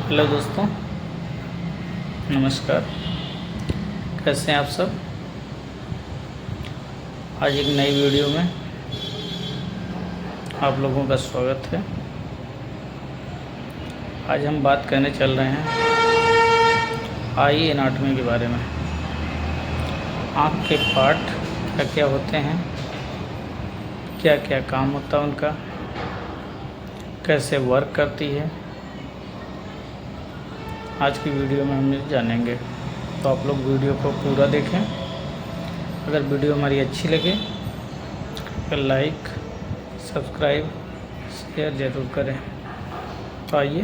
Hello दोस्तों, नमस्कार। कैसे हैं आप सब। आज एक नई वीडियो में आप लोगों का स्वागत है। आज हम बात करने चल रहे हैं आई एनाटॉमी के बारे में। आँख के पार्ट क्या क्या होते हैं, क्या क्या काम होता है उनका, कैसे वर्क करती है, आज की वीडियो में हम जानेंगे। तो आप लोग वीडियो को पूरा देखें। अगर वीडियो हमारी अच्छी लगे तो लाइक, सब्सक्राइब, शेयर ज़रूर करें। तो आइए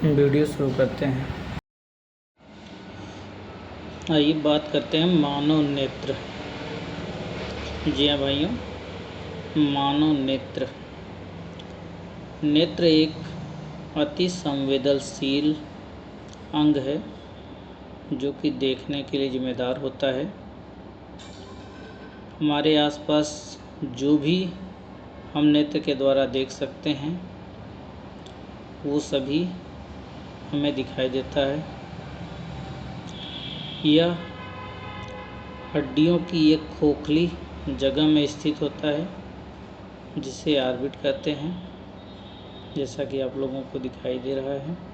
वीडियो शुरू करते हैं। आइए बात करते हैं मानव नेत्र। जी हाँ भाइयों, मानव नेत्र। नेत्र एक अति संवेदनशील अंग है जो कि देखने के लिए जिम्मेदार होता है। हमारे आसपास जो भी हम नेत्र के द्वारा देख सकते हैं वो सभी हमें दिखाई देता है। यह हड्डियों की एक खोखली जगह में स्थित होता है जिसे ऑर्बिट कहते हैं, जैसा कि आप लोगों को दिखाई दे रहा है।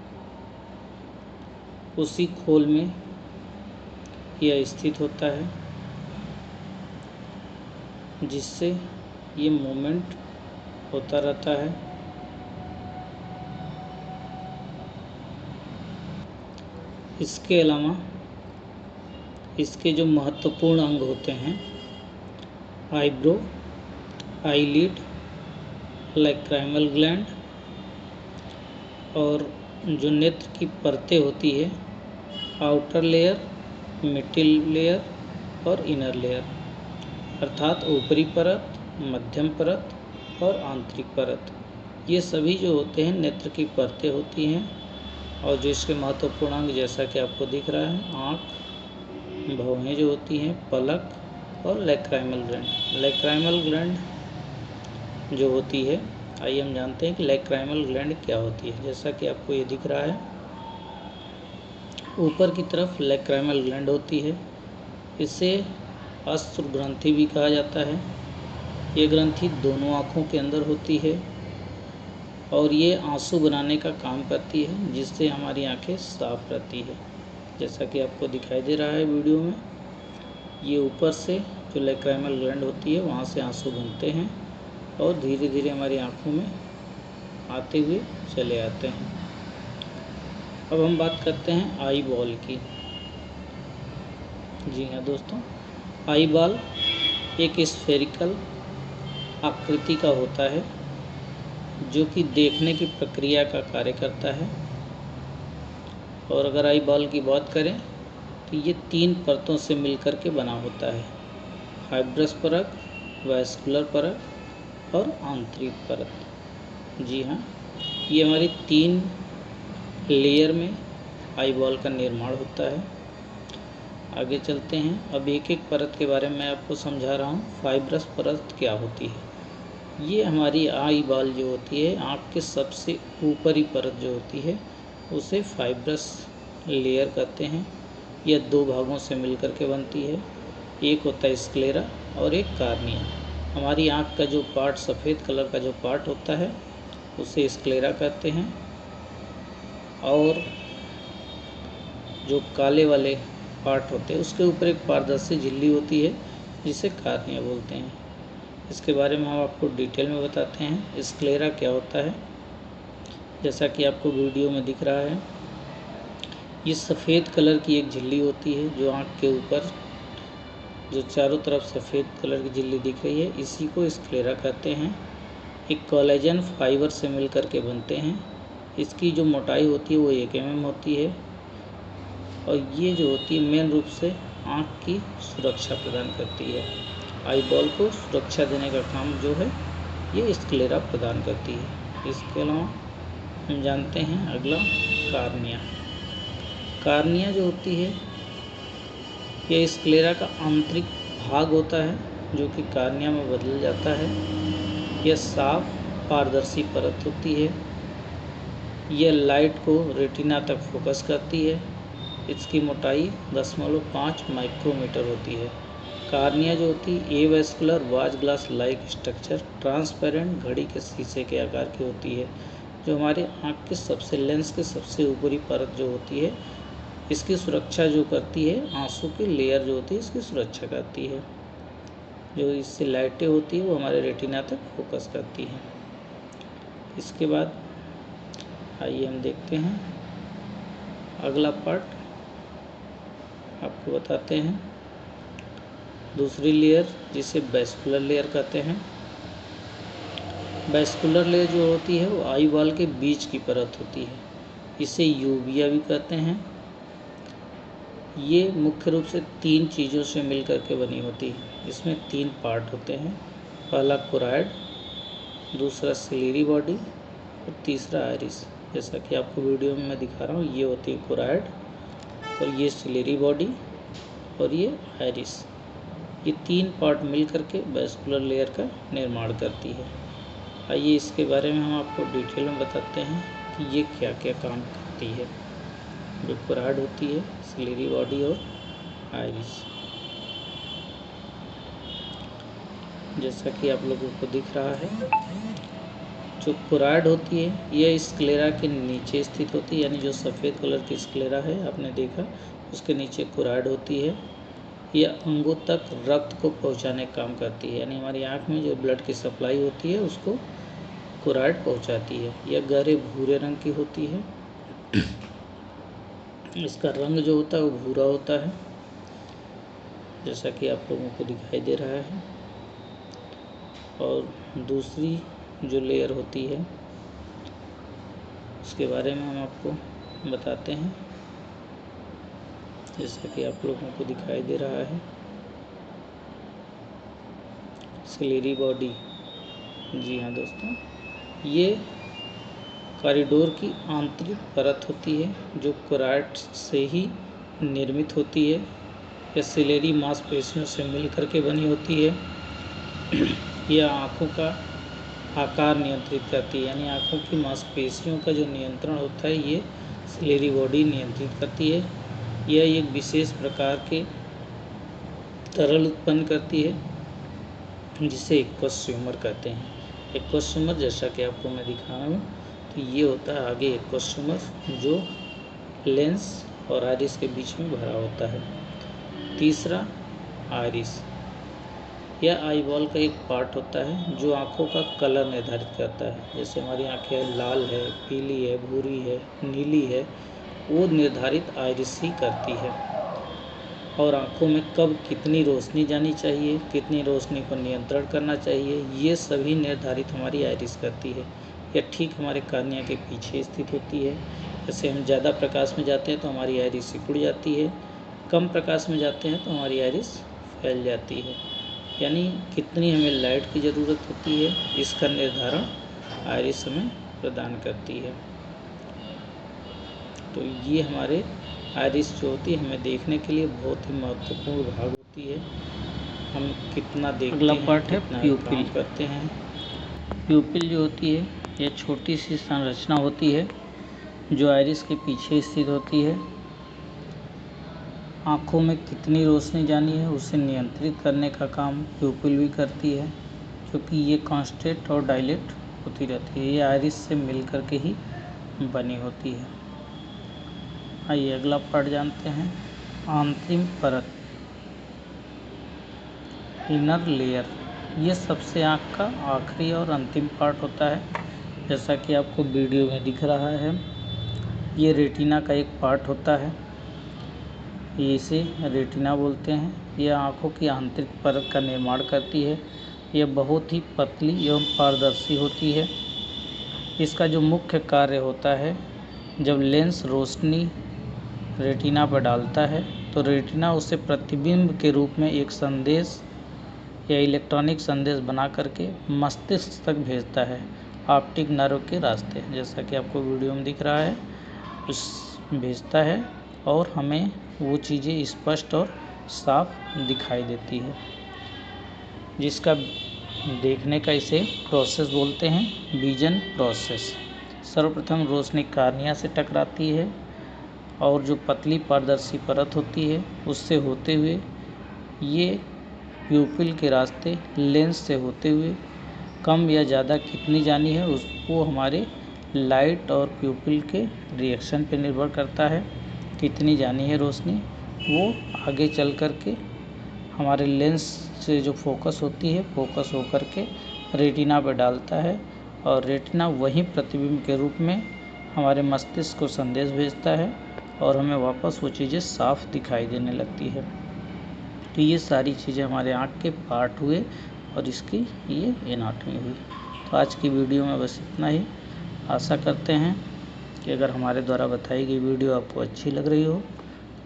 उसी खोल में यह स्थित होता है जिससे ये मूवमेंट होता रहता है। इसके अलावा इसके जो महत्वपूर्ण अंग होते हैं, आईब्रो, आईलिड, लैक्राइमल ग्लैंड और जो नेत्र की परतें होती है, आउटर लेयर, मिडिल लेयर और इनर लेयर, अर्थात ऊपरी परत, मध्यम परत और आंतरिक परत। ये सभी जो होते हैं नेत्र की परतें होती हैं। और जो इसके महत्वपूर्ण अंग जैसा कि आपको दिख रहा है, आँख, भौहें जो होती हैं, पलक और लैक्राइमल ग्लैंड। लैक्राइमल ग्लैंड जो होती है, आइए हम जानते हैं कि लैक्राइमल ग्लैंड क्या होती है। जैसा कि आपको ये दिख रहा है, ऊपर की तरफ लैक्राइमल ग्लैंड होती है। इसे अश्रु ग्रंथि भी कहा जाता है। ये ग्रंथि दोनों आँखों के अंदर होती है और ये आंसू बनाने का काम करती है, जिससे हमारी आंखें साफ रहती है। जैसा कि आपको दिखाई दे रहा है वीडियो में, ये ऊपर से जो लैक्राइमल ग्लैंड होती है वहाँ से आंसू बनते हैं और धीरे धीरे हमारी आंखों में आते हुए चले आते हैं। अब हम बात करते हैं आई बॉल की। जी हाँ दोस्तों, आई बॉल एक स्फेरिकल आकृति का होता है जो कि देखने की प्रक्रिया का कार्य करता है। और अगर आई बॉल की बात करें तो ये 3 परतों से मिलकर के बना होता है, फाइब्रस परत, वैस्कुलर परत और आंतरिक परत। जी हाँ, ये हमारी 3 लेयर में आई बॉल का निर्माण होता है। आगे चलते हैं। अब एक एक परत के बारे में आपको समझा रहा हूँ। फाइब्रस परत क्या होती है? ये हमारी आई बॉल जो होती है, आँख के सबसे ऊपरी परत जो होती है उसे फाइब्रस लेयर कहते हैं। यह 2 भागों से मिलकर के बनती है। एक होता है स्क्लेरा और एक कार्निया। हमारी आँख का जो पार्ट, सफ़ेद कलर का जो पार्ट होता है उसे स्क्लेरा कहते हैं और जो काले वाले पार्ट होते हैं उसके ऊपर एक पारदर्शी झिल्ली होती है जिसे कार्निया बोलते हैं। इसके बारे में हम आपको डिटेल में बताते हैं। स्क्लेरा क्या होता है? जैसा कि आपको वीडियो में दिख रहा है, ये सफ़ेद कलर की एक झिल्ली होती है जो आँख के ऊपर जो चारों तरफ सफ़ेद कलर की झिल्ली दिख रही है, इसी को स्क्लेरा कहते हैं। एक कोलेजन फाइबर से मिलकर के बनते हैं। इसकी जो मोटाई होती है वो 1 mm होती है और ये जो होती है मेन रूप से आँख की सुरक्षा प्रदान करती है। आई बॉल को सुरक्षा देने का काम जो है ये स्क्लेरा प्रदान करती है। इसके अलावा हम जानते हैं अगला कार्निया। कार्निया जो होती है यह स्क्लेरा का आंतरिक भाग होता है जो कि कार्निया में बदल जाता है। यह साफ पारदर्शी परत होती है यह लाइट को रेटिना तक फोकस करती है। इसकी मोटाई 0.5 माइक्रोमीटर होती है। कार्निया जो होती है avascular watch glass like structure, transparent घड़ी के शीशे के आकार की होती है, जो हमारे आँख के सबसे लेंस के सबसे ऊपरी परत जो होती है इसकी सुरक्षा जो करती है, आंसू की लेयर जो होती है इसकी सुरक्षा करती है। जो इससे लाइटें होती है वो हमारे रेटिना तक फोकस करती हैं। इसके बाद आइए हम देखते हैं अगला पार्ट, आपको बताते हैं दूसरी लेयर जिसे वैस्कुलर लेयर कहते हैं। वैस्कुलर लेयर जो होती है वो आई बॉल के बीच की परत होती है, इसे यूविया भी कहते हैं। ये मुख्य रूप से 3 चीज़ों से मिलकर के बनी होती है। इसमें 3 पार्ट होते हैं, पहला कोराइड, दूसरा सिलेरी बॉडी और तीसरा आइरिस। जैसा कि आपको वीडियो में मैं दिखा रहा हूँ, ये होती है कोराइड और ये सिलेरी बॉडी और ये आइरिस। ये 3 पार्ट मिलकर के वैस्कुलर लेयर का निर्माण करती है। आइए इसके बारे में हम आपको डिटेल में बताते हैं कि ये क्या क्या काम करती है। जो कोराइड होती है, सिलेरी बॉडी और आइरिस। जैसा कि आप लोगों को दिख रहा है, जो कोराइड होती है यह स्क्लेरा के नीचे स्थित होती है, यानी जो सफ़ेद कलर की स्क्लेरा है आपने देखा उसके नीचे कोराइड होती है। यह अंगों तक रक्त को पहुंचाने का काम करती है, यानी हमारी आँख में जो ब्लड की सप्लाई होती है उसको कोराइड पहुंचाती है। यह गहरे भूरे रंग की होती है। इसका रंग जो होता है वो भूरा होता है, जैसा कि आप लोगों को दिखाई दे रहा है। और दूसरी जो लेयर होती है उसके बारे में हम आपको बताते हैं, जैसा कि आप लोगों को दिखाई दे रहा है सिलेरी बॉडी। जी हाँ दोस्तों, ये कॉरिडोर की आंतरिक परत होती है जो कोराइड से ही निर्मित होती है। यह सिलेरी मांसपेशियों से मिलकर के बनी होती है। यह आँखों का आकार नियंत्रित करती है, यानी आँखों की मांसपेशियों का जो नियंत्रण होता है ये सिलेरी बॉडी नियंत्रित करती है। यह एक विशेष प्रकार के तरल उत्पन्न करती है जिसे एक्वस ट्यूमर कहते हैं। एक्वस ट्यूमर जैसा कि आपको मैं दिखा रहा हूँ, तो ये होता है आगे एक्वस ट्यूमर जो लेंस और आइरिस के बीच में भरा होता है। तीसरा आइरिस, यह आई बॉल का एक पार्ट होता है जो आँखों का कलर निर्धारित करता है। जैसे हमारी आँखें लाल है, पीली है, भूरी है, नीली है, वो निर्धारित आइरिस ही करती है। और आँखों में कब कितनी रोशनी जानी चाहिए, कितनी रोशनी पर नियंत्रण करना चाहिए, ये सभी निर्धारित हमारी आइरिस करती है। यह ठीक हमारे कार्निया के पीछे स्थित होती है। जैसे हम ज़्यादा प्रकाश में जाते हैं तो हमारी आइरिस सिकुड़ जाती है, कम प्रकाश में जाते हैं तो हमारी आइरिस फैल जाती है। यानी कितनी हमें लाइट की ज़रूरत होती है, इसका निर्धारण आइरिस हमें प्रदान करती है। तो ये हमारे आइरिस जो होती है हमें देखने के लिए बहुत ही महत्वपूर्ण भाग होती है। हम कितना देखते अगला हैं, पार्ट है कितना प्यूपिल। काम करते हैं। प्यूपिल जो होती है यह छोटी सी संरचना होती है जो आइरिस के पीछे स्थित होती है। आँखों में कितनी रोशनी जानी है उसे नियंत्रित करने का काम प्यूपिल भी करती है, क्योंकि ये कॉन्स्ट्रेट और डायलेट होती रहती है। ये आइरिस से मिलकर के ही बनी होती है। आइए अगला पार्ट जानते हैं, अंतिम परत, इनर लेयर। ये सबसे आँख का आखिरी और अंतिम पार्ट होता है, जैसा कि आपको वीडियो में दिख रहा है। ये रेटिना का एक पार्ट होता है, इसे रेटिना बोलते हैं। यह आँखों की आंतरिक परत का निर्माण करती है। यह बहुत ही पतली एवं पारदर्शी होती है। इसका जो मुख्य कार्य होता है, जब लेंस रोशनी रेटिना पर डालता है तो रेटिना उसे प्रतिबिंब के रूप में एक संदेश या इलेक्ट्रॉनिक संदेश बना करके मस्तिष्क तक भेजता है ऑप्टिक नर्व के रास्ते। जैसा कि आपको वीडियो में दिख रहा है, उस भेजता है और हमें वो चीज़ें स्पष्ट और साफ दिखाई देती है, जिसका देखने का इसे प्रोसेस बोलते हैं, विजन प्रोसेस। सर्वप्रथम रोशनी कार्निया से टकराती है और जो पतली पारदर्शी परत होती है उससे होते हुए ये प्यूपिल के रास्ते लेंस से होते हुए कम या ज़्यादा कितनी जानी है उसको हमारे लाइट और प्यूपिल के रिएक्शन पे निर्भर करता है। कितनी जानी है रोशनी वो आगे चल कर के हमारे लेंस से जो फोकस होती है फोकस होकर के रेटिना पर डालता है और रेटिना वही प्रतिबिंब के रूप में हमारे मस्तिष्क को संदेश भेजता है और हमें वापस वो चीज़ें साफ दिखाई देने लगती है। तो ये सारी चीज़ें हमारे आँख के पार्ट हुए और इसकी ये एनाटॉमी हुई। तो आज की वीडियो में बस इतना ही। आशा करते हैं कि अगर हमारे द्वारा बताई गई वीडियो आपको अच्छी लग रही हो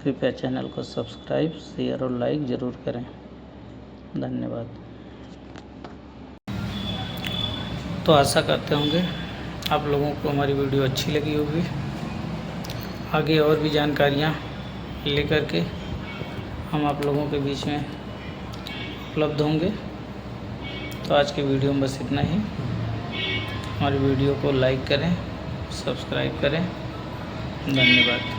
कृपया चैनल को सब्सक्राइब, शेयर और लाइक ज़रूर करें। धन्यवाद। तो आशा करते होंगे आप लोगों को हमारी वीडियो अच्छी लगी होगी। आगे और भी जानकारियाँ लेकर के हम आप लोगों के बीच में उपलब्ध होंगे। तो आज की वीडियो में बस इतना ही। हमारी वीडियो को लाइक करें, सब्सक्राइब करें। धन्यवाद।